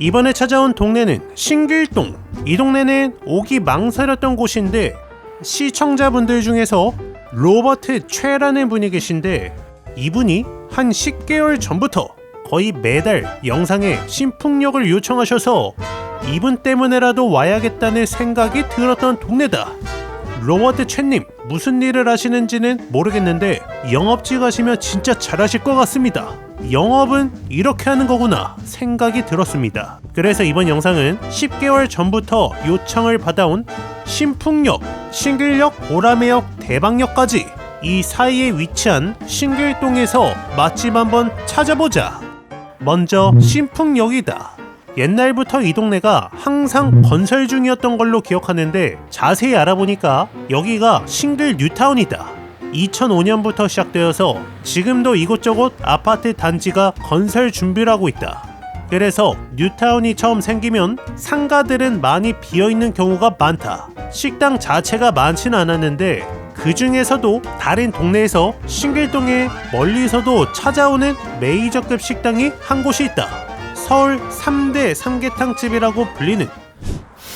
이번에 찾아온 동네는 신길동. 이 동네는 오기 망설였던 곳인데 시청자분들 중에서 로버트 최라는 분이 계신데 이분이 한 10개월 전부터 거의 매달 영상에 신풍역을 요청하셔서 이분 때문에라도 와야겠다는 생각이 들었던 동네다. 로버트 최님 무슨 일을 하시는지는 모르겠는데 영업직 가시면 진짜 잘하실 것 같습니다. 영업은 이렇게 하는 거구나 생각이 들었습니다. 그래서 이번 영상은 10개월 전부터 요청을 받아온 신풍역, 신길역, 보라매역, 대방역까지 이 사이에 위치한 신길동에서 맛집 한번 찾아보자. 먼저 신풍역이다. 옛날부터 이 동네가 항상 건설 중이었던 걸로 기억하는데 자세히 알아보니까 여기가 신길 뉴타운이다. 2005년부터 시작되어서 지금도 이곳저곳 아파트 단지가 건설 준비를 하고 있다. 그래서 뉴타운이 처음 생기면 상가들은 많이 비어있는 경우가 많다. 식당 자체가 많지는 않았는데 그 중에서도 다른 동네에서 신길동에 멀리서도 찾아오는 메이저급 식당이 한 곳이 있다. 서울 3대 삼계탕집이라고 불리는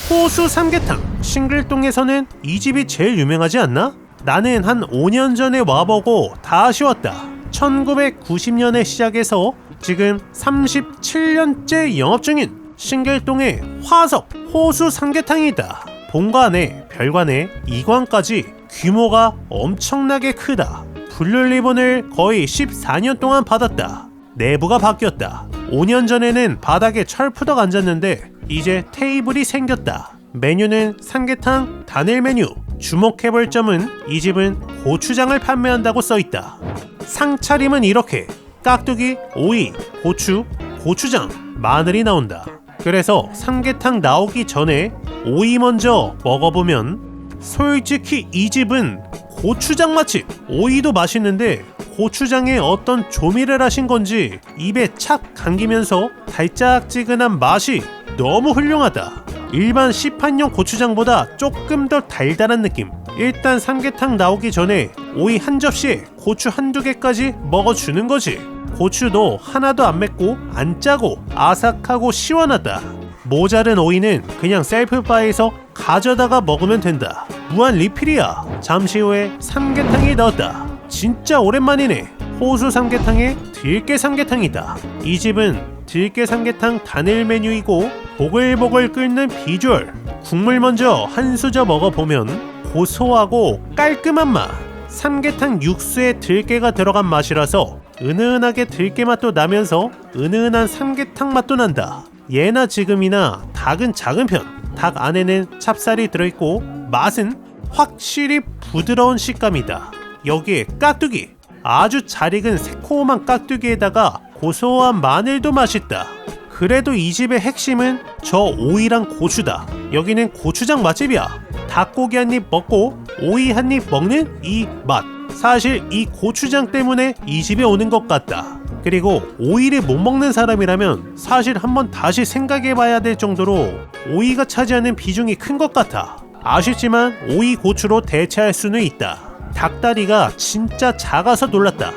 호수 삼계탕. 신길동에서는 이 집이 제일 유명하지 않나? 나는 한 5년 전에 와보고 다 아쉬웠다. 1990년에 시작해서 지금 37년째 영업 중인 신길동의 화석 호수 삼계탕이다. 본관에 별관에 이관까지 규모가 엄청나게 크다. 블루리본을 거의 14년 동안 받았다. 내부가 바뀌었다. 5년 전에는 바닥에 철푸덕 앉았는데 이제 테이블이 생겼다. 메뉴는 삼계탕 단일 메뉴. 주목해볼 점은 이 집은 고추장을 판매한다고 써있다. 상차림은 이렇게 깍두기, 오이, 고추, 고추장, 마늘이 나온다. 그래서 삼계탕 나오기 전에 오이 먼저 먹어보면 솔직히 이 집은 고추장 맛집. 오이도 맛있는데 고추장에 어떤 조미를 하신 건지 입에 착 감기면서 달짝지근한 맛이 너무 훌륭하다. 일반 시판용 고추장보다 조금 더 달달한 느낌. 일단 삼계탕 나오기 전에 오이 한 접시에 고추 한두 개까지 먹어주는 거지. 고추도 하나도 안 맵고 안 짜고 아삭하고 시원하다. 모자른 오이는 그냥 셀프바에서 가져다가 먹으면 된다. 무한 리필이야. 잠시 후에 삼계탕이 나왔다. 진짜 오랜만이네. 호수 삼계탕에 들깨 삼계탕이다. 이 집은 들깨 삼계탕 단일 메뉴이고 보글보글 끓는 비주얼. 국물 먼저 한 수저 먹어보면 고소하고 깔끔한 맛. 삼계탕 육수에 들깨가 들어간 맛이라서 은은하게 들깨 맛도 나면서 은은한 삼계탕 맛도 난다. 예나 지금이나 닭은 작은 편. 닭 안에는 찹쌀이 들어있고 맛은 확실히 부드러운 식감이다. 여기에 깍두기. 아주 잘 익은 새콤한 깍두기에다가 고소한 마늘도 맛있다. 그래도 이 집의 핵심은 저 오이랑 고추다. 여기는 고추장 맛집이야. 닭고기 한 입 먹고 오이 한 입 먹는 이 맛. 사실 이 고추장 때문에 이 집에 오는 것 같다. 그리고 오이를 못 먹는 사람이라면 사실 한번 다시 생각해봐야 될 정도로 오이가 차지하는 비중이 큰 것 같아. 아쉽지만 오이 고추로 대체할 수는 있다. 닭다리가 진짜 작아서 놀랐다.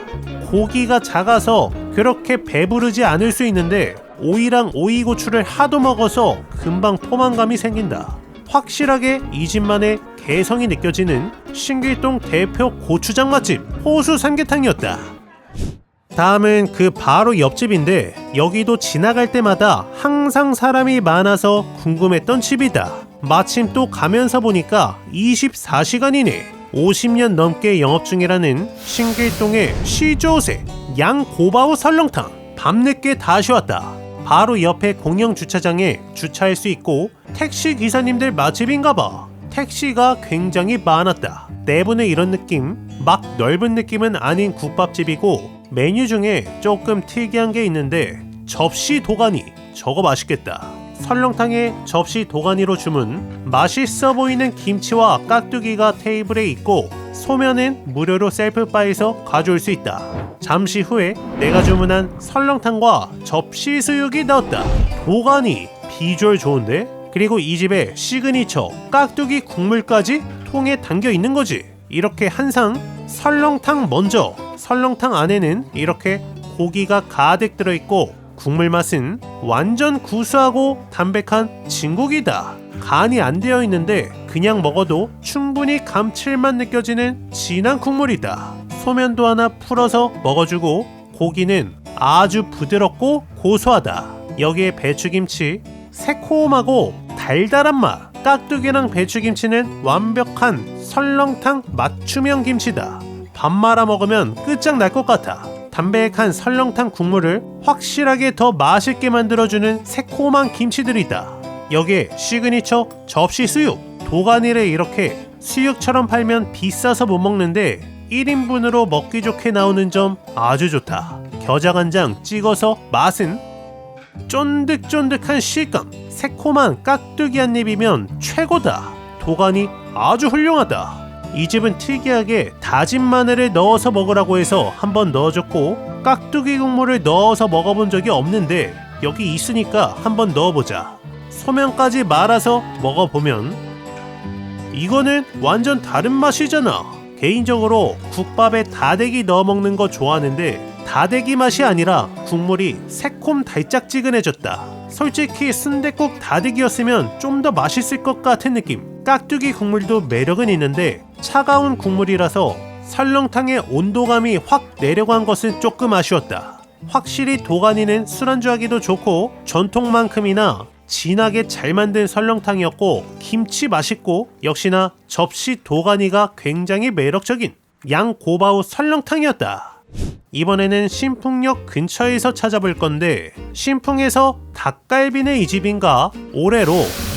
고기가 작아서 그렇게 배부르지 않을 수 있는데 오이랑 오이고추를 하도 먹어서 금방 포만감이 생긴다. 확실하게 이 집만의 개성이 느껴지는 신길동 대표 고추장 맛집 호수 삼계탕이었다. 다음은 그 바로 옆집인데 여기도 지나갈 때마다 항상 사람이 많아서 궁금했던 집이다. 마침 또 가면서 보니까 24시간이네. 50년 넘게 영업 중이라는 신길동의 시조새 양고바오 설렁탕. 밤늦게 다시 왔다. 바로 옆에 공영 주차장에 주차할 수 있고 택시 기사님들 맛집인가봐. 택시가 굉장히 많았다. 내부는 이런 느낌, 막 넓은 느낌은 아닌 국밥집이고 메뉴 중에 조금 특이한 게 있는데 접시 도가니. 저거 맛있겠다. 설렁탕에 접시 도가니로 주문. 맛있어 보이는 김치와 깍두기가 테이블에 있고 소면은 무료로 셀프바에서 가져올 수 있다. 잠시 후에 내가 주문한 설렁탕과 접시 수육이 나왔다. 도가니 비주얼 좋은데? 그리고 이 집의 시그니처 깍두기 국물까지 통에 담겨 있는 거지. 이렇게 한상 설렁탕 먼저. 설렁탕 안에는 이렇게 고기가 가득 들어있고 국물 맛은 완전 구수하고 담백한 진국이다. 간이 안 되어 있는데 그냥 먹어도 충분히 감칠맛 느껴지는 진한 국물이다. 소면도 하나 풀어서 먹어주고 고기는 아주 부드럽고 고소하다. 여기에 배추김치, 새콤하고 달달한 맛. 깍두기랑 배추김치는 완벽한 설렁탕 맞춤형 김치다. 밥 말아 먹으면 끝장날 것 같아. 담백한 설렁탕 국물을 확실하게 더 맛있게 만들어주는 새콤한 김치들이다. 여기에 시그니처 접시 수육. 도가니를 이렇게 수육처럼 팔면 비싸서 못 먹는데 1인분으로 먹기 좋게 나오는 점 아주 좋다. 겨자간장 찍어서 맛은 쫀득쫀득한 식감, 새콤한 깍두기 한 입이면 최고다. 도가니 아주 훌륭하다. 이 집은 특이하게 다진 마늘을 넣어서 먹으라고 해서 한번 넣어줬고 깍두기 국물을 넣어서 먹어본 적이 없는데 여기 있으니까 한번 넣어보자. 소면까지 말아서 먹어보면 이거는 완전 다른 맛이잖아. 개인적으로 국밥에 다대기 넣어 먹는 거 좋아하는데 다대기 맛이 아니라 국물이 새콤 달짝지근해졌다. 솔직히 순댓국 다대기였으면 좀 더 맛있을 것 같은 느낌. 깍두기 국물도 매력은 있는데 차가운 국물이라서 설렁탕의 온도감이 확 내려간 것은 조금 아쉬웠다. 확실히 도가니는 술안주하기도 좋고 전통만큼이나 진하게 잘 만든 설렁탕이었고 김치 맛있고 역시나 접시 도가니가 굉장히 매력적인 양고바우 설렁탕이었다. 이번에는 신풍역 근처에서 찾아볼 건데 신풍에서 닭갈비네 이 집인가 올해로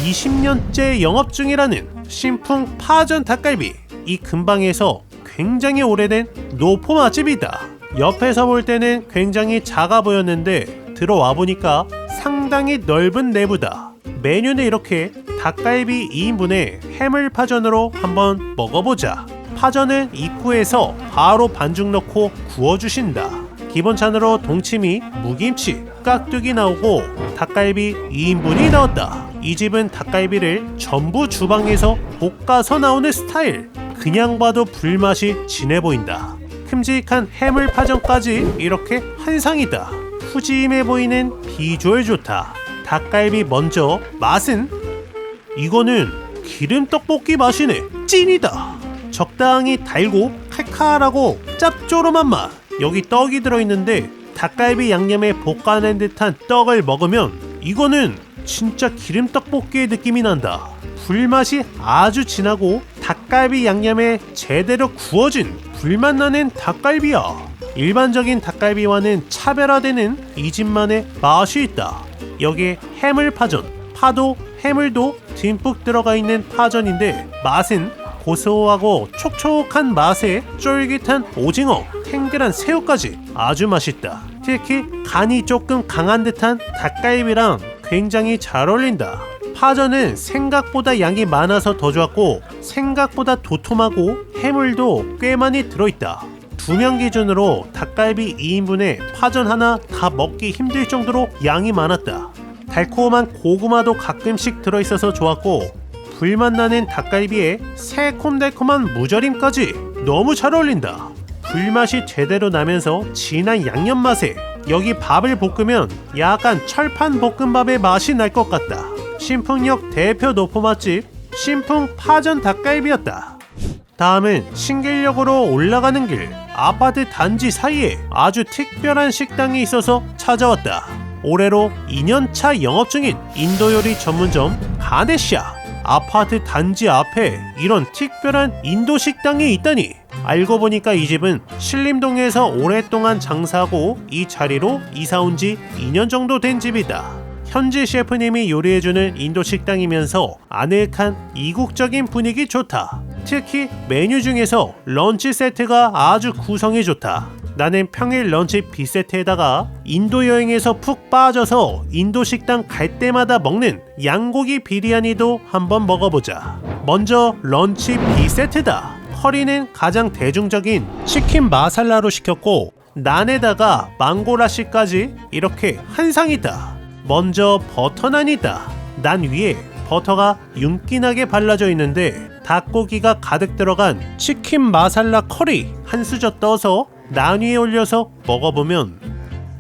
20년째 영업 중이라는 신풍 파전 닭갈비. 이 근방에서 굉장히 오래된 노포 맛집이다. 옆에서 볼 때는 굉장히 작아 보였는데 들어와 보니까 상당히 넓은 내부다. 메뉴는 이렇게 닭갈비 2인분에 해물파전으로 한번 먹어보자. 파전은 입구에서 바로 반죽 넣고 구워주신다. 기본찬으로 동치미, 무김치, 깍두기 나오고 닭갈비 2인분이 나왔다. 이 집은 닭갈비를 전부 주방에서 볶아서 나오는 스타일. 그냥 봐도 불맛이 진해 보인다. 큼직한 해물파전까지 이렇게 한상이다. 푸짐해 보이는 비주얼 좋다. 닭갈비 먼저 맛은 이거는 기름떡볶이 맛이네. 찐이다. 적당히 달고 칼칼하고 짭조름한 맛. 여기 떡이 들어있는데 닭갈비 양념에 볶아낸 듯한 떡을 먹으면 이거는 진짜 기름떡볶이의 느낌이 난다. 불맛이 아주 진하고 닭갈비 양념에 제대로 구워진 불맛 나는 닭갈비야. 일반적인 닭갈비와는 차별화되는 이 집만의 맛이 있다. 여기에 해물파전, 파도, 해물도 듬뿍 들어가 있는 파전인데 맛은 고소하고 촉촉한 맛에 쫄깃한 오징어, 탱글한 새우까지 아주 맛있다. 특히 간이 조금 강한 듯한 닭갈비랑 굉장히 잘 어울린다. 파전은 생각보다 양이 많아서 더 좋았고 생각보다 도톰하고 해물도 꽤 많이 들어있다. 2명 기준으로 닭갈비 2인분에 파전 하나 다 먹기 힘들 정도로 양이 많았다. 달콤한 고구마도 가끔씩 들어있어서 좋았고 불맛 나는 닭갈비에 새콤달콤한 무절임까지 너무 잘 어울린다. 불맛이 제대로 나면서 진한 양념 맛에 여기 밥을 볶으면 약간 철판 볶음밥의 맛이 날 것 같다. 신풍역 대표 노포 맛집 신풍 파전 닭갈비였다. 다음은 신길역으로 올라가는 길 아파트 단지 사이에 아주 특별한 식당이 있어서 찾아왔다. 올해로 2년차 영업 중인 인도 요리 전문점 가네시아. 아파트 단지 앞에 이런 특별한 인도 식당이 있다니. 알고 보니까 이 집은 신림동에서 오랫동안 장사하고 이 자리로 이사 온 지 2년 정도 된 집이다. 현지 셰프님이 요리해주는 인도 식당이면서 아늑한 이국적인 분위기 좋다. 특히 메뉴 중에서 런치 세트가 아주 구성이 좋다. 나는 평일 런치 B세트에다가 인도 여행에서 푹 빠져서 인도 식당 갈 때마다 먹는 양고기 비리아니도 한번 먹어보자. 먼저 런치 B세트다. 커리는 가장 대중적인 치킨 마살라로 시켰고 난에다가 망고라시까지 이렇게 한 상이다. 먼저 버터난이다. 난 위에 버터가 윤기나게 발라져 있는데 닭고기가 가득 들어간 치킨 마살라 커리 한 수저 떠서 난 위에 올려서 먹어보면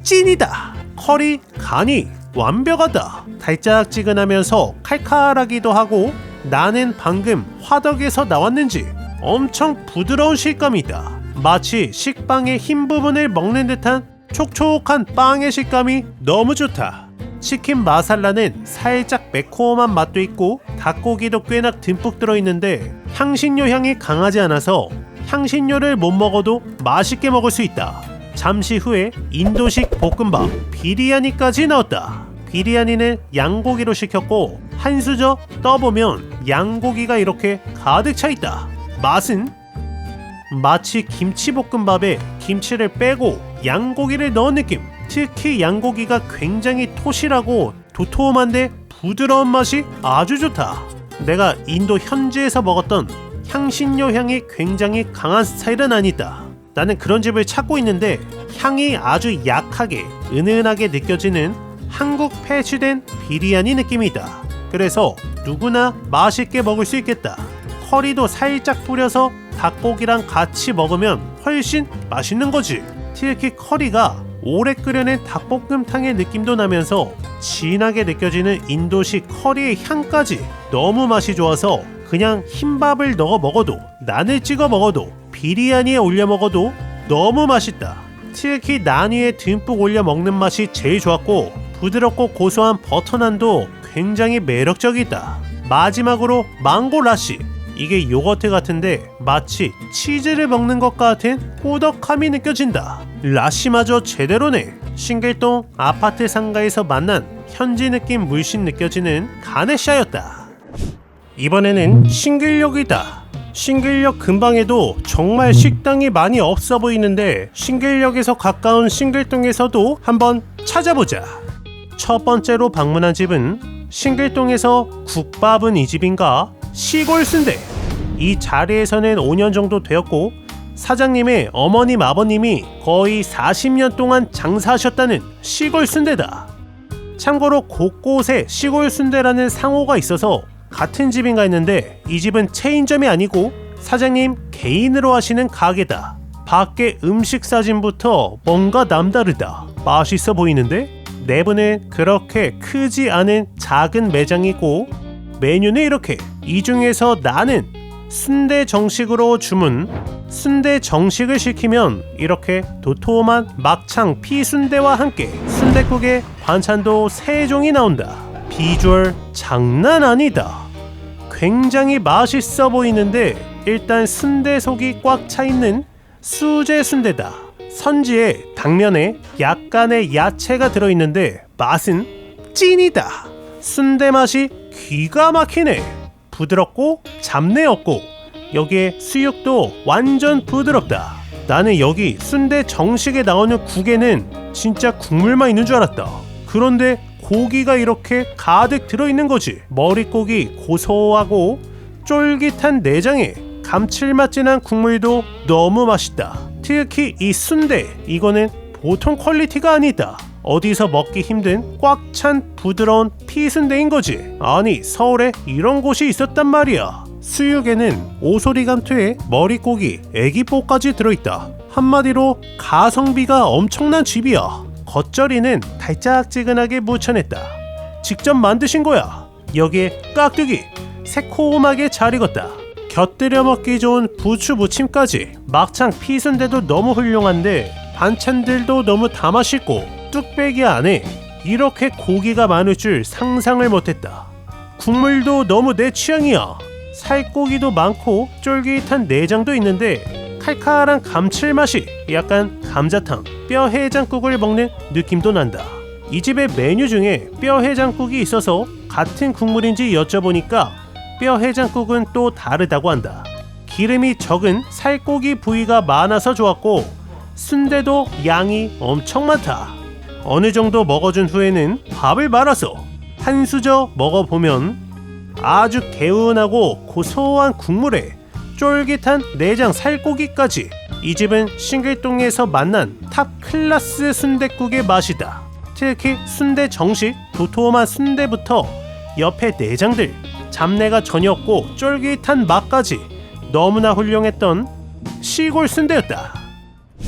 찐이다. 커리 간이 완벽하다. 달짝지근하면서 칼칼하기도 하고 나는 방금 화덕에서 나왔는지 엄청 부드러운 식감이다. 마치 식빵의 흰 부분을 먹는 듯한 촉촉한 빵의 식감이 너무 좋다. 치킨 마살라는 살짝 매콤한 맛도 있고 닭고기도 꽤나 듬뿍 들어있는데 향신료 향이 강하지 않아서 향신료를 못 먹어도 맛있게 먹을 수 있다. 잠시 후에 인도식 볶음밥 비리야니까지 나왔다. 비리야니는 양고기로 시켰고 한 수저 떠보면 양고기가 이렇게 가득 차있다. 맛은 마치 김치볶음밥에 김치를 빼고 양고기를 넣은 느낌. 특히 양고기가 굉장히 토실하고 도톰한데 부드러운 맛이 아주 좋다. 내가 인도 현지에서 먹었던 향신료 향이 굉장히 강한 스타일은 아니다. 나는 그런 집을 찾고 있는데 향이 아주 약하게 은은하게 느껴지는 한국 패치된 비리야니 느낌이다. 그래서 누구나 맛있게 먹을 수 있겠다. 커리도 살짝 뿌려서 닭고기랑 같이 먹으면 훨씬 맛있는 거지. 특히 커리가 오래 끓여낸 닭볶음탕의 느낌도 나면서 진하게 느껴지는 인도식 커리의 향까지 너무 맛이 좋아서 그냥 흰밥을 넣어 먹어도 난을 찍어 먹어도 비리야니에 올려 먹어도 너무 맛있다. 특히 난 위에 듬뿍 올려 먹는 맛이 제일 좋았고 부드럽고 고소한 버터난도 굉장히 매력적이다. 마지막으로 망고 라시. 이게 요거트 같은데 마치 치즈를 먹는 것 같은 꾸덕함이 느껴진다. 라시마저 제대로네. 싱글동 아파트 상가에서 만난 현지 느낌 물씬 느껴지는 가네샤였다. 이번에는 신길역이다. 신길역 근방에도 정말 식당이 많이 없어 보이는데 신길역에서 가까운 싱글동에서도 한번 찾아보자. 첫 번째로 방문한 집은 신길동에서 국밥은 이 집인가? 시골 순대. 이 자리에서는 5년 정도 되었고 사장님의 어머님 아버님이 거의 40년 동안 장사하셨다는 시골 순대다. 참고로 곳곳에 시골 순대라는 상호가 있어서 같은 집인가 했는데 이 집은 체인점이 아니고 사장님 개인으로 하시는 가게다. 밖에 음식 사진부터 뭔가 남다르다. 맛있어 보이는데? 내부는 그렇게 크지 않은 작은 매장이고 메뉴는 이렇게. 이 중에서 나는 순대 정식으로 주문. 순대 정식을 시키면 이렇게 도톰한 막창 피순대와 함께 순댓국에 반찬도 3종이 나온다. 비주얼 장난 아니다. 굉장히 맛있어 보이는데 일단 순대 속이 꽉 차있는 수제 순대다. 선지에 당면에 약간의 야채가 들어있는데 맛은 찐이다. 순대 맛이 기가 막히네. 부드럽고 잡내 없고 여기에 수육도 완전 부드럽다. 나는 여기 순대 정식에 나오는 국에는 진짜 국물만 있는 줄 알았다. 그런데 고기가 이렇게 가득 들어있는 거지. 머릿고기 고소하고 쫄깃한 내장에 감칠맛 진한 국물도 너무 맛있다. 특히 이 순대, 이거는 보통 퀄리티가 아니다. 어디서 먹기 힘든 꽉 찬 부드러운 피순대인 거지. 아니 서울에 이런 곳이 있었단 말이야. 수육에는 오소리 감투에 머릿고기, 애기뽀까지 들어있다. 한마디로 가성비가 엄청난 집이야. 겉절이는 달짝지근하게 무쳐냈다. 직접 만드신 거야. 여기에 깍두기 새콤하게 잘 익었다. 곁들여 먹기 좋은 부추 무침까지. 막창 피순대도 너무 훌륭한데 반찬들도 너무 다 맛있고 뚝배기 안에 이렇게 고기가 많을 줄 상상을 못했다. 국물도 너무 내 취향이야. 살코기도 많고 쫄깃한 내장도 있는데 칼칼한 감칠맛이 약간 감자탕, 뼈 해장국을 먹는 느낌도 난다. 이 집의 메뉴 중에 뼈 해장국이 있어서 같은 국물인지 여쭤보니까 뼈 해장국은 또 다르다고 한다. 기름이 적은 살코기 부위가 많아서 좋았고 순대도 양이 엄청 많다. 어느 정도 먹어준 후에는 밥을 말아서 한 수저 먹어보면 아주 개운하고 고소한 국물에 쫄깃한 내장 살코기까지. 이 집은 싱글동에서 만난 탑 클래스 순댓국의 맛이다. 특히 순대 정식 도톰한 순대부터 옆에 내장들, 잡내가 전혀 없고 쫄깃한 맛까지 너무나 훌륭했던 시골 순대였다.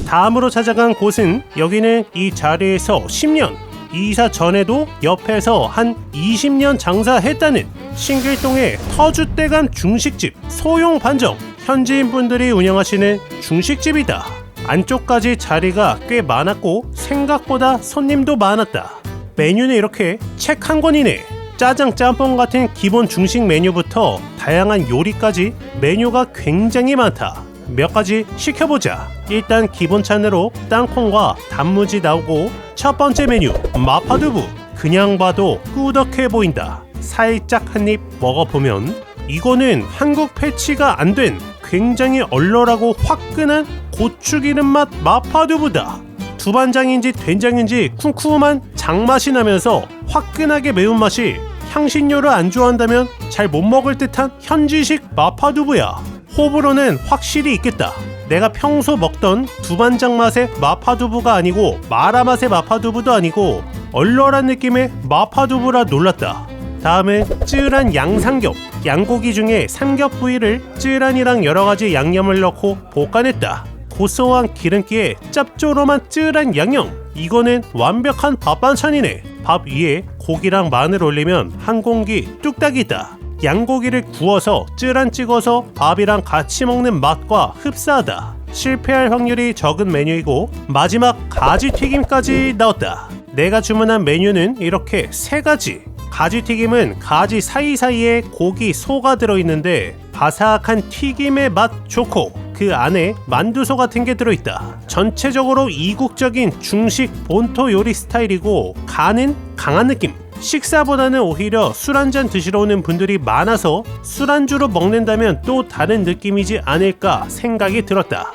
다음으로 찾아간 곳은 여기는 이 자리에서 10년 이사 전에도 옆에서 한 20년 장사했다는 신길동의 터줏대감 중식집 소용반정, 현지인 분들이 운영하시는 중식집이다. 안쪽까지 자리가 꽤 많았고 생각보다 손님도 많았다. 메뉴는 이렇게 책 한 권이네. 짜장, 짬뽕 같은 기본 중식 메뉴부터 다양한 요리까지 메뉴가 굉장히 많다. 몇 가지 시켜보자. 일단 기본찬으로 땅콩과 단무지 나오고, 첫 번째 메뉴 마파두부. 그냥 봐도 꾸덕해 보인다. 살짝 한 입 먹어보면 이거는 한국 패치가 안 된 굉장히 얼얼하고 화끈한 고추기름 맛 마파두부다. 두반장인지 된장인지 쿰쿰한 장맛이 나면서 화끈하게 매운맛이, 향신료를 안 좋아한다면 잘 못 먹을 듯한 현지식 마파두부야. 호불호는 확실히 있겠다. 내가 평소 먹던 두반장 맛의 마파두부가 아니고 마라 맛의 마파두부도 아니고 얼얼한 느낌의 마파두부라 놀랐다. 다음은 쯔란 양삼겹. 양고기 중에 삼겹 부위를 쯔란이랑 여러가지 양념을 넣고 볶아냈다. 고소한 기름기에 짭조름한 쯔란 양념. 이거는 완벽한 밥 반찬이네. 밥 위에 고기랑 마늘 올리면 한 공기 뚝딱이다. 양고기를 구워서 쯔란 찍어서 밥이랑 같이 먹는 맛과 흡사하다. 실패할 확률이 적은 메뉴이고, 마지막 가지튀김까지 넣었다. 내가 주문한 메뉴는 이렇게 3가지. 가지튀김은 가지 사이사이에 고기, 소가 들어있는데 바삭한 튀김의 맛 좋고, 그 안에 만두소 같은 게 들어있다. 전체적으로 이국적인 중식 본토 요리 스타일이고, 간은 강한 느낌. 식사보다는 오히려 술 한잔 드시러 오는 분들이 많아서 술안주로 먹는다면 또 다른 느낌이지 않을까 생각이 들었다.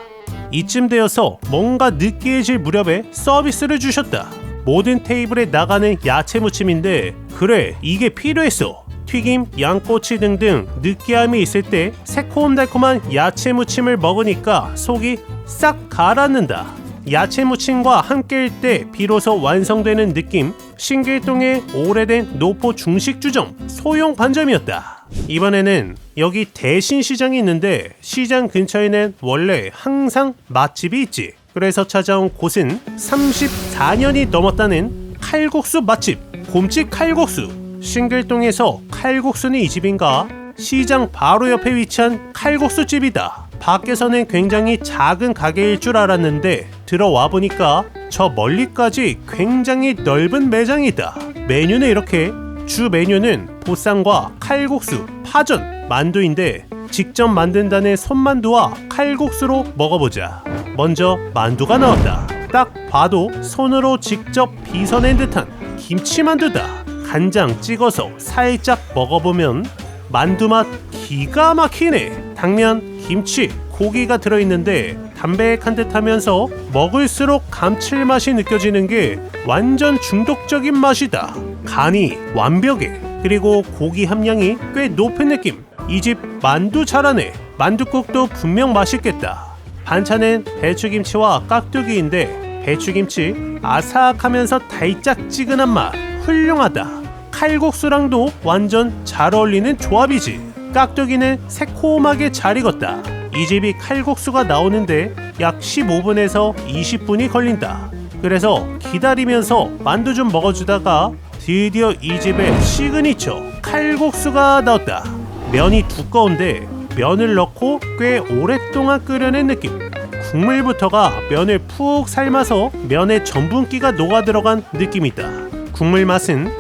이쯤 되어서 뭔가 느끼해질 무렵에 서비스를 주셨다. 모든 테이블에 나가는 야채 무침인데, 그래, 이게 필요했어. 튀김, 양꼬치 등등 느끼함이 있을 때 새콤달콤한 야채 무침을 먹으니까 속이 싹 가라앉는다. 야채 무침과 함께일 때 비로소 완성되는 느낌. 신길동의 오래된 노포 중식주점 소용반점이었다. 이번에는 여기 대신시장이 있는데, 시장 근처에는 원래 항상 맛집이 있지. 그래서 찾아온 곳은 34년이 넘었다는 칼국수 맛집 곰집 칼국수. 신길동에서 칼국수는 이 집인가? 시장 바로 옆에 위치한 칼국수집이다. 밖에서는 굉장히 작은 가게일 줄 알았는데 들어와 보니까 저 멀리까지 굉장히 넓은 매장이다. 메뉴는 이렇게, 주 메뉴는 보쌈과 칼국수, 파전, 만두인데 직접 만든다는 손만두와 칼국수로 먹어보자. 먼저 만두가 나왔다. 딱 봐도 손으로 직접 빚어낸 듯한 김치만두다. 간장 찍어서 살짝 먹어보면 만두맛 기가 막히네. 당면, 김치, 고기가 들어있는데 담백한 듯 하면서 먹을수록 감칠맛이 느껴지는 게 완전 중독적인 맛이다. 간이 완벽해. 그리고 고기 함량이 꽤 높은 느낌. 이 집 만두 잘하네. 만둣국도 분명 맛있겠다. 반찬은 배추김치와 깍두기인데 배추김치 아삭하면서 달짝지근한 맛 훌륭하다. 칼국수랑도 완전 잘 어울리는 조합이지. 깍두기는 새콤하게 잘 익었다. 이 집이 칼국수가 나오는데 약 15분에서 20분이 걸린다. 그래서 기다리면서 만두 좀 먹어주다가 드디어 이 집의 시그니처 칼국수가 나왔다. 면이 두꺼운데 면을 넣고 꽤 오랫동안 끓여낸 느낌. 국물부터가 면을 푹 삶아서 면에 전분기가 녹아 들어간 느낌이다. 국물 맛은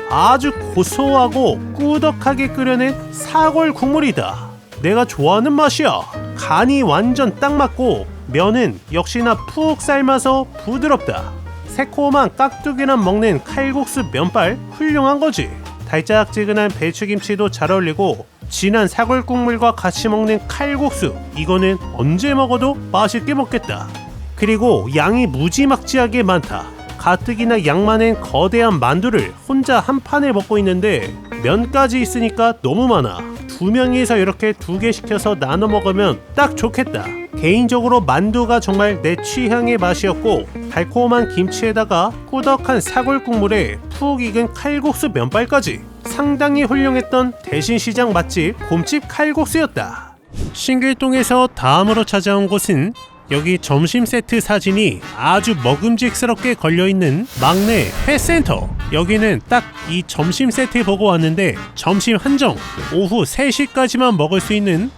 아주 고소하고 꾸덕하게 끓여낸 사골 국물이다. 내가 좋아하는 맛이야. 간이 완전 딱 맞고 면은 역시나 푹 삶아서 부드럽다. 새콤한 깍두기랑 먹는 칼국수 면발 훌륭한 거지. 달짝지근한 배추김치도 잘 어울리고 진한 사골 국물과 같이 먹는 칼국수, 이거는 언제 먹어도 맛있게 먹겠다. 그리고 양이 무지막지하게 많다. 가뜩이나 양 많은 거대한 만두를 혼자 한 판에 먹고 있는데 면까지 있으니까 너무 많아. 2명이서 이렇게 2개 시켜서 나눠 먹으면 딱 좋겠다. 개인적으로 만두가 정말 내 취향의 맛이었고, 달콤한 김치에다가 꾸덕한 사골 국물에 푹 익은 칼국수 면발까지 상당히 훌륭했던 대신시장 맛집 곰집 칼국수였다. 신길동에서 다음으로 찾아온 곳은 여기 점심 세트 사진이 아주 먹음직스럽게 걸려있는 막내 회센터. 여기는 딱 이 점심 세트 보고 왔는데 점심 한정 오후 3시까지만 먹을 수 있는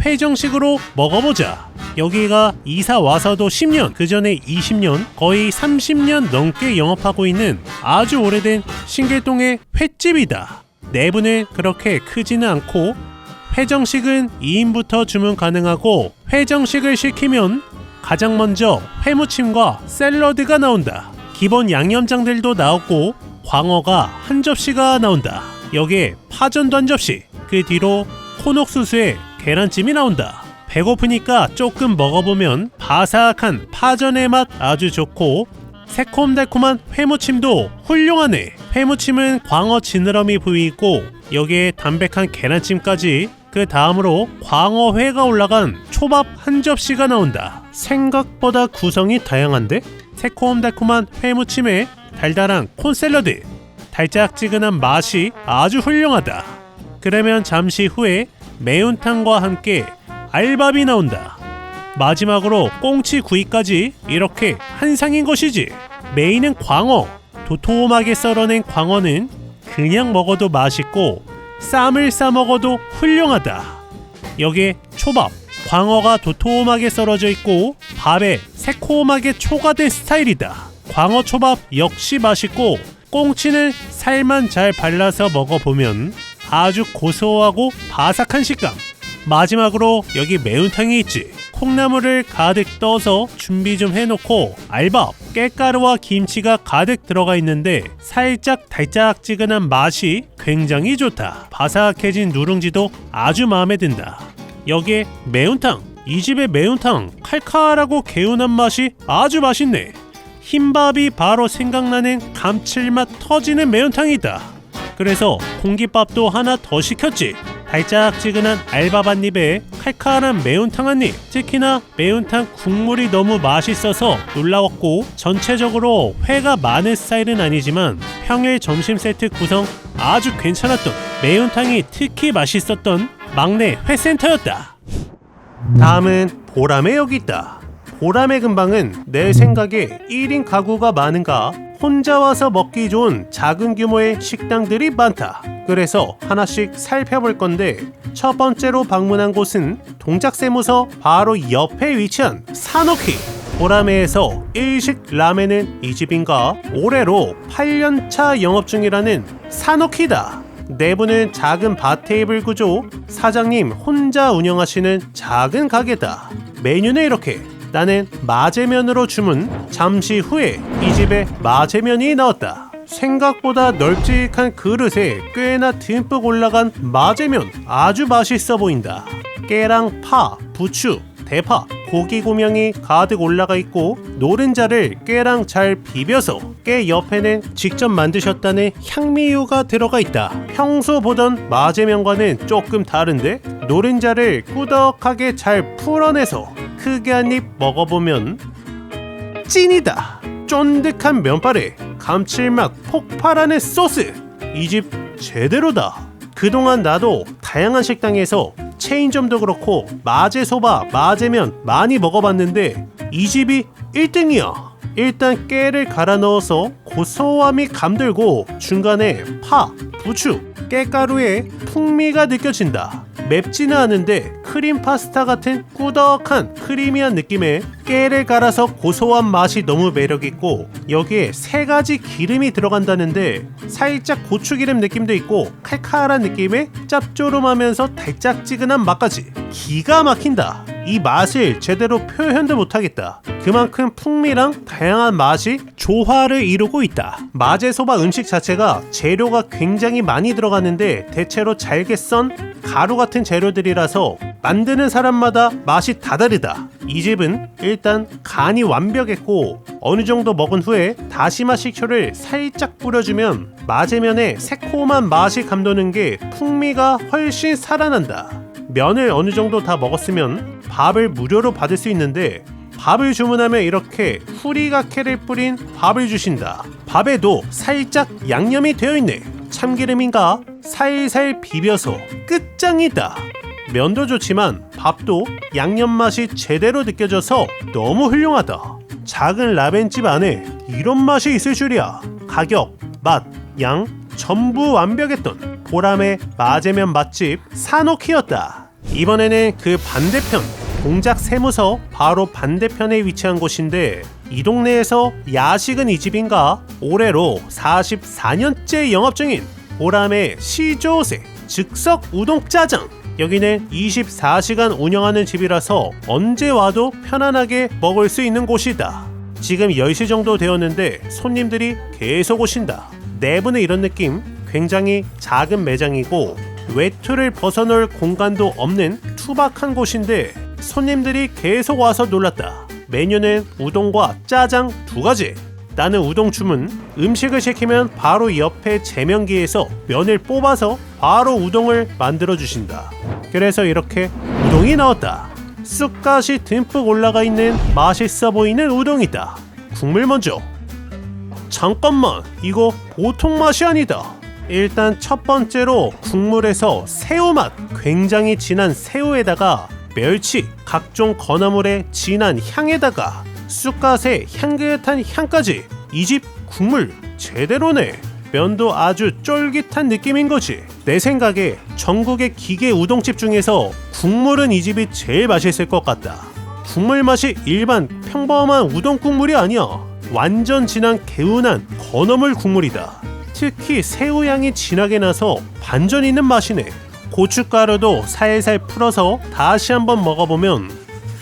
회정식으로 먹어보자. 여기가 이사 와서도 10년, 그 전에 20년, 거의 30년 넘게 영업하고 있는 아주 오래된 신길동의 횟집이다. 내부는 그렇게 크지는 않고 회정식은 2인부터 주문 가능하고 회정식을 시키면 가장 먼저 회무침과 샐러드가 나온다. 기본 양념장들도 나오고 광어가 한 접시가 나온다. 여기에 파전도 한 접시, 그 뒤로 콘옥수수에 계란찜이 나온다. 배고프니까 조금 먹어보면 바삭한 파전의 맛 아주 좋고 새콤달콤한 회무침도 훌륭하네. 회무침은 광어 지느러미 부위이고 여기에 담백한 계란찜까지, 그 다음으로 광어회가 올라간 초밥 한 접시가 나온다. 생각보다 구성이 다양한데? 새콤달콤한 회무침에 달달한 콘샐러드, 달짝지근한 맛이 아주 훌륭하다. 그러면 잠시 후에 매운탕과 함께 알밥이 나온다. 마지막으로 꽁치구이까지 이렇게 한 상인 것이지. 메인은 광어. 도톰하게 썰어낸 광어는 그냥 먹어도 맛있고 쌈을 싸 먹어도 훌륭하다. 여기에 초밥, 광어가 도톰하게 썰어져 있고 밥에 새콤하게 초가된 스타일이다. 광어 초밥 역시 맛있고 꽁치는 살만 잘 발라서 먹어보면 아주 고소하고 바삭한 식감. 마지막으로 여기 매운탕이 있지. 콩나물을 가득 떠서 준비 좀 해놓고 알밥, 깻가루와 김치가 가득 들어가 있는데 살짝 달짝지근한 맛이 굉장히 좋다. 바삭해진 누룽지도 아주 마음에 든다. 여기에 매운탕, 이 집의 매운탕 칼칼하고 개운한 맛이 아주 맛있네. 흰밥이 바로 생각나는 감칠맛 터지는 매운탕이다. 그래서 공깃밥도 하나 더 시켰지. 달짝지근한 알밥 한 입에 칼칼한 매운탕 한 입. 특히나 매운탕 국물이 너무 맛있어서 놀라웠고, 전체적으로 회가 많은 스타일은 아니지만 평일 점심 세트 구성 아주 괜찮았던, 매운탕이 특히 맛있었던 막내 회센터였다. 다음은 보람에 여기 있다. 보람의 근방은 내 생각에 1인 가구가 많은가 혼자 와서 먹기 좋은 작은 규모의 식당들이 많다. 그래서 하나씩 살펴볼 건데, 첫 번째로 방문한 곳은 동작세무서 바로 옆에 위치한 산오키. 보람회에서 일식 라멘은 이 집인가 올해로 8년차 영업 중이라는 산오키다. 내부는 작은 바테이블 구조, 사장님 혼자 운영하시는 작은 가게다. 메뉴는 이렇게. 나는 마제면으로 주문. 잠시 후에 이 집에 마제면이 나왔다. 생각보다 널찍한 그릇에 꽤나 듬뿍 올라간 마제면 아주 맛있어 보인다. 깨랑 파, 부추, 대파, 고기 고명이 가득 올라가 있고 노른자를 깨랑 잘 비벼서 깨 옆에는 직접 만드셨다는 향미유가 들어가 있다. 평소 보던 마제면과는 조금 다른데 노른자를 꾸덕하게 잘 풀어내서 크게 한 입 먹어보면 찐이다. 쫀득한 면발에 감칠맛 폭발하는 소스. 이 집 제대로다. 그동안 나도 다양한 식당에서 체인점도 그렇고 마제소바, 마제면 많이 먹어봤는데 이 집이 1등이야. 일단 깨를 갈아 넣어서 고소함이 감돌고 중간에 파, 부추, 깻가루의 풍미가 느껴진다. 맵지는 않은데 크림 파스타 같은 꾸덕한 크리미한 느낌에 깨를 갈아서 고소한 맛이 너무 매력있고, 여기에 3가지 기름이 들어간다는데 살짝 고추기름 느낌도 있고 칼칼한 느낌의 짭조름하면서 달짝지근한 맛까지 기가 막힌다. 이 맛을 제대로 표현도 못하겠다. 그만큼 풍미랑 다양한 맛이 조화를 이루고 있다. 마제소바 음식 자체가 재료가 굉장히 많이 들어가는데 대체로 잘게 썬 가루 같은 재료들이라서 만드는 사람마다 맛이 다 다르다. 이 집은 일단 간이 완벽했고 어느 정도 먹은 후에 다시마 식초를 살짝 뿌려주면 마제면의 새콤한 맛이 감도는 게 풍미가 훨씬 살아난다. 면을 어느 정도 다 먹었으면 밥을 무료로 받을 수 있는데 밥을 주문하면 이렇게 후리가케를 뿌린 밥을 주신다. 밥에도 살짝 양념이 되어 있네. 참기름인가 살살 비벼서 끝장이다. 면도 좋지만 밥도 양념 맛이 제대로 느껴져서 너무 훌륭하다. 작은 라멘집 안에 이런 맛이 있을 줄이야. 가격, 맛, 양 전부 완벽했던 보람의 마제면 맛집 산오키였다. 이번에는 그 반대편 동작 세무서 바로 반대편에 위치한 곳인데 이 동네에서 야식은 이 집인가 올해로 44년째 영업 중인 보람의 시조세 즉석 우동 짜장. 여기는 24시간 운영하는 집이라서 언제 와도 편안하게 먹을 수 있는 곳이다. 지금 10시 정도 되었는데 손님들이 계속 오신다. 내부는 이런 느낌. 굉장히 작은 매장이고 외투를 벗어놓을 공간도 없는 투박한 곳인데 손님들이 계속 와서 놀랐다. 메뉴는 우동과 짜장 두 가지. 나는 우동 주문. 음식을 시키면 바로 옆에 제면기에서 면을 뽑아서 바로 우동을 만들어 주신다. 그래서 이렇게 우동이 나왔다. 쑥갓이 듬뿍 올라가 있는 맛있어 보이는 우동이다. 국물 먼저. 잠깐만, 이거 보통 맛이 아니다. 일단 첫 번째로 국물에서 새우맛, 굉장히 진한 새우에다가 멸치, 각종 건어물의 진한 향에다가 쑥갓의 향긋한 향까지. 이 집 국물 제대로네. 면도 아주 쫄깃한 느낌인 거지. 내 생각에 전국의 기계 우동집 중에서 국물은 이 집이 제일 맛있을 것 같다. 국물 맛이 일반 평범한 우동 국물이 아니야. 완전 진한 개운한 건어물 국물이다. 특히 새우향이 진하게 나서 반전 있는 맛이네. 고춧가루도 살살 풀어서 다시 한번 먹어보면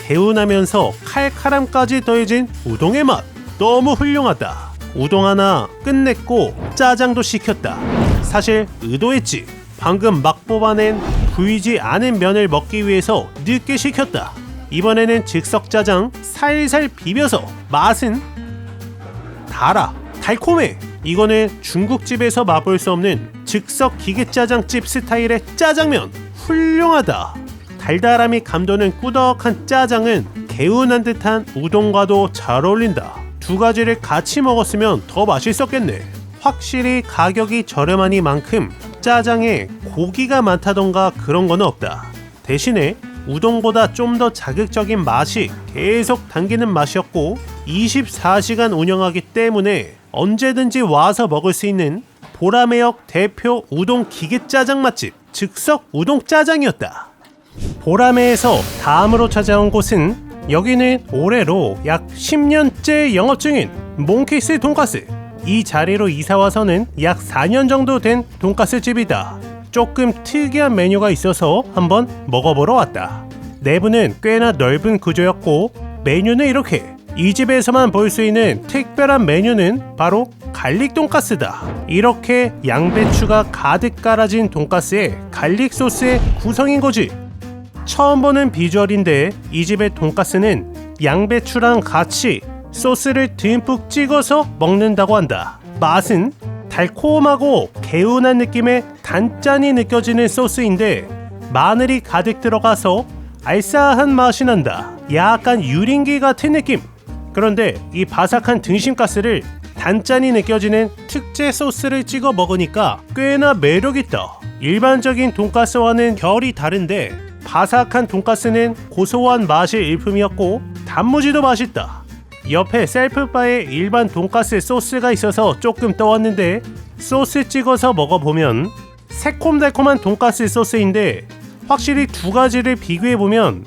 개운하면서 칼칼함까지 더해진 우동의 맛. 너무 훌륭하다. 우동 하나 끝냈고 짜장도 시켰다. 사실 의도했지. 방금 막 뽑아낸 불지 않은 면을 먹기 위해서 늦게 시켰다. 이번에는 즉석 짜장 살살 비벼서 맛은 달아, 달콤해. 이거는 중국집에서 맛볼 수 없는 즉석 기계짜장집 스타일의 짜장면. 훌륭하다. 달달함이 감도는 꾸덕한 짜장은 개운한 듯한 우동과도 잘 어울린다. 두 가지를 같이 먹었으면 더 맛있었겠네. 확실히 가격이 저렴하니만큼 짜장에 고기가 많다던가 그런 건 없다. 대신에 우동보다 좀 더 자극적인 맛이 계속 당기는 맛이었고 24시간 운영하기 때문에 언제든지 와서 먹을 수 있는 보라매역 대표 우동 기계짜장 맛집 즉석 우동 짜장이었다. 보라매에서 다음으로 찾아온 곳은 여기는 올해로 약 10년째 영업 중인 몽키스 돈가스. 이 자리로 이사와서는 약 4년 정도 된 돈가스 집이다. 조금 특이한 메뉴가 있어서 한번 먹어보러 왔다. 내부는 꽤나 넓은 구조였고 메뉴는 이렇게. 이 집에서만 볼 수 있는 특별한 메뉴는 바로 갈릭 돈가스다. 이렇게 양배추가 가득 깔아진 돈가스에 갈릭 소스의 구성인 거지. 처음 보는 비주얼인데 이 집의 돈가스는 양배추랑 같이 소스를 듬뿍 찍어서 먹는다고 한다. 맛은 달콤하고 개운한 느낌의 단짠이 느껴지는 소스인데 마늘이 가득 들어가서 알싸한 맛이 난다. 약간 유린기 같은 느낌. 그런데 이 바삭한 등심가스를 단짠이 느껴지는 특제 소스를 찍어 먹으니까 꽤나 매력있다. 일반적인 돈가스와는 결이 다른데 바삭한 돈가스는 고소한 맛이 일품이었고 단무지도 맛있다. 옆에 셀프바에 일반 돈가스 소스가 있어서 조금 떠왔는데 소스 찍어서 먹어보면 새콤달콤한 돈가스 소스인데 확실히 두 가지를 비교해보면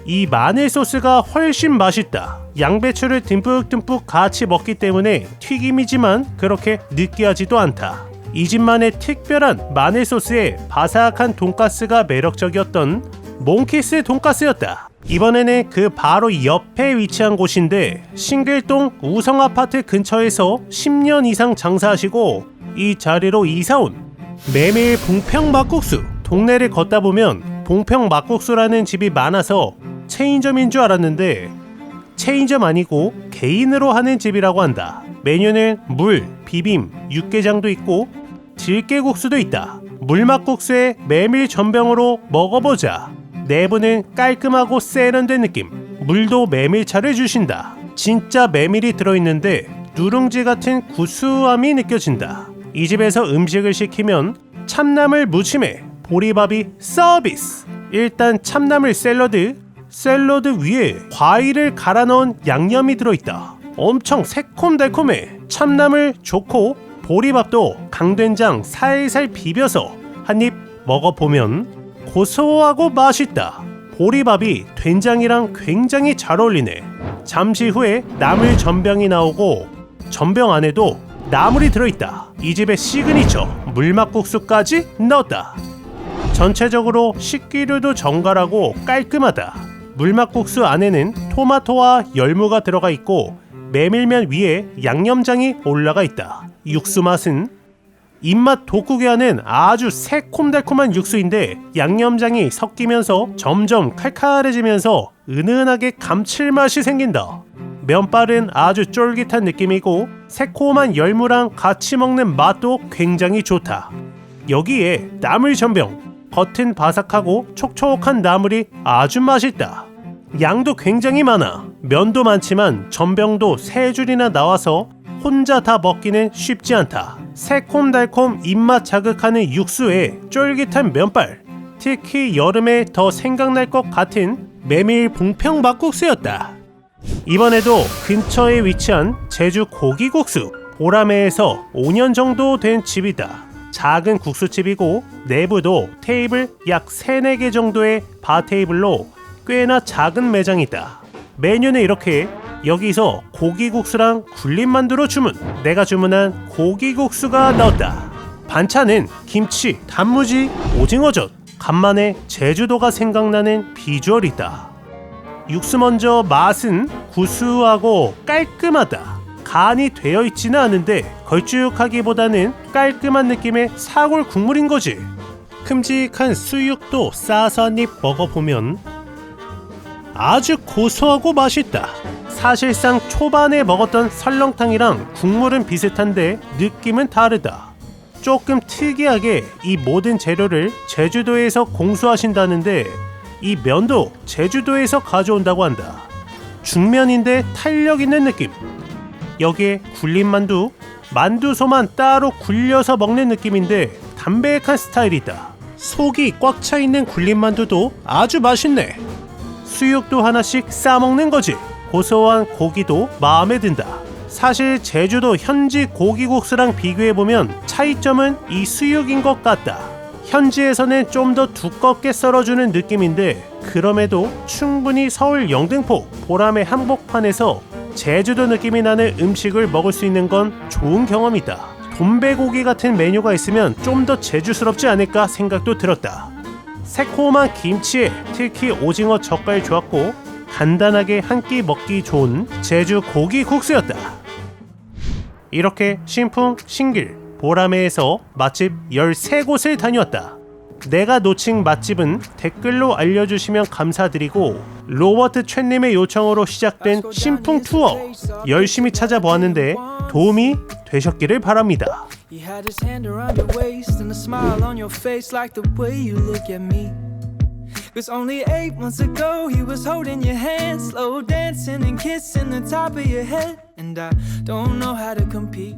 이 마늘 소스가 훨씬 맛있다. 양배추를 듬뿍듬뿍 같이 먹기 때문에 튀김이지만 그렇게 느끼하지도 않다. 이 집만의 특별한 마늘 소스에 바삭한 돈가스가 매력적이었던 몽키스 돈가스였다. 이번에는 그 바로 옆에 위치한 곳인데 신길동 우성아파트 근처에서 10년 이상 장사하시고 이 자리로 이사온 메밀 봉평 막국수. 동네를 걷다 보면 봉평 막국수라는 집이 많아서 체인점인 줄 알았는데 체인점 아니고 개인으로 하는 집이라고 한다. 메뉴는 물, 비빔, 육개장도 있고 들깨국수도 있다. 물막국수에 메밀 전병으로 먹어보자. 내부는 깔끔하고 세련된 느낌. 물도 메밀차를 주신다. 진짜 메밀이 들어있는데 누룽지 같은 구수함이 느껴진다. 이 집에서 음식을 시키면 참나물 무침에 보리밥이 서비스. 일단 참나물 샐러드 위에 과일을 갈아 넣은 양념이 들어있다. 엄청 새콤달콤해. 참나물 좋고 보리밥도 강된장 살살 비벼서 한입 먹어보면 고소하고 맛있다. 보리밥이 된장이랑 굉장히 잘 어울리네. 잠시 후에 나물 전병이 나오고 전병 안에도 나물이 들어있다. 이 집의 시그니처 물막국수까지 넣었다. 전체적으로 식기류도 정갈하고 깔끔하다. 물막국수 안에는 토마토와 열무가 들어가 있고 메밀면 위에 양념장이 올라가 있다. 육수 맛은 입맛 돋구게 하는 아주 새콤달콤한 육수인데 양념장이 섞이면서 점점 칼칼해지면서 은은하게 감칠맛이 생긴다. 면발은 아주 쫄깃한 느낌이고 새콤한 열무랑 같이 먹는 맛도 굉장히 좋다. 여기에 나물 전병, 겉은 바삭하고 촉촉한 나물이 아주 맛있다. 양도 굉장히 많아. 면도 많지만 전병도 3줄이나 나와서 혼자 다 먹기는 쉽지 않다. 새콤달콤 입맛 자극하는 육수에 쫄깃한 면발, 특히 여름에 더 생각날 것 같은 메밀 봉평 막국수였다. 이번에도 근처에 위치한 제주 고기국수 보라매에서 5년 정도 된 집이다. 작은 국수집이고 내부도 테이블 약 3-4개 정도의 바 테이블로 꽤나 작은 매장이다. 메뉴는 이렇게 여기서 고기국수랑 굴림만두로 주문. 내가 주문한 고기국수가 나왔다. 반찬은 김치, 단무지, 오징어젓. 간만에 제주도가 생각나는 비주얼이다. 육수 먼저 맛은 구수하고 깔끔하다. 간이 되어 있지는 않은데 걸쭉하기보다는 깔끔한 느낌의 사골 국물인 거지. 큼직한 수육도 싸서 한 입 먹어보면 아주 고소하고 맛있다. 사실상 초반에 먹었던 설렁탕이랑 국물은 비슷한데 느낌은 다르다. 조금 특이하게 이 모든 재료를 제주도에서 공수하신다는데 이 면도 제주도에서 가져온다고 한다. 중면인데 탄력 있는 느낌. 여기에 굴림만두, 만두소만 따로 굴려서 먹는 느낌인데 담백한 스타일이다. 속이 꽉 차 있는 굴림만두도 아주 맛있네. 수육도 하나씩 싸먹는 거지. 고소한 고기도 마음에 든다. 사실 제주도 현지 고기국수랑 비교해보면 차이점은 이 수육인 것 같다. 현지에서는 좀 더 두껍게 썰어주는 느낌인데 그럼에도 충분히 서울 영등포 보라매 한복판에서 제주도 느낌이 나는 음식을 먹을 수 있는 건 좋은 경험이다. 돈베고기 같은 메뉴가 있으면 좀 더 제주스럽지 않을까 생각도 들었다. 새콤한 김치에 특히 오징어 젓갈 좋았고 간단하게 한 끼 먹기 좋은 제주 고기 국수였다. 이렇게 신풍 신길 보라매에서 맛집 13곳을 다녀왔다. 내가 놓친 맛집은 댓글로 알려주시면 감사드리고 로버트 첸님의 요청으로 시작된 신풍 투어 열심히 찾아보았는데 도움이 되셨기를 바랍니다. He had his hand around your waist and a smile on your face like the way you look at me. 'Cause only 8 months ago he was holding your hand, slow dancing and kissing the top of your head. And I don't know how to compete.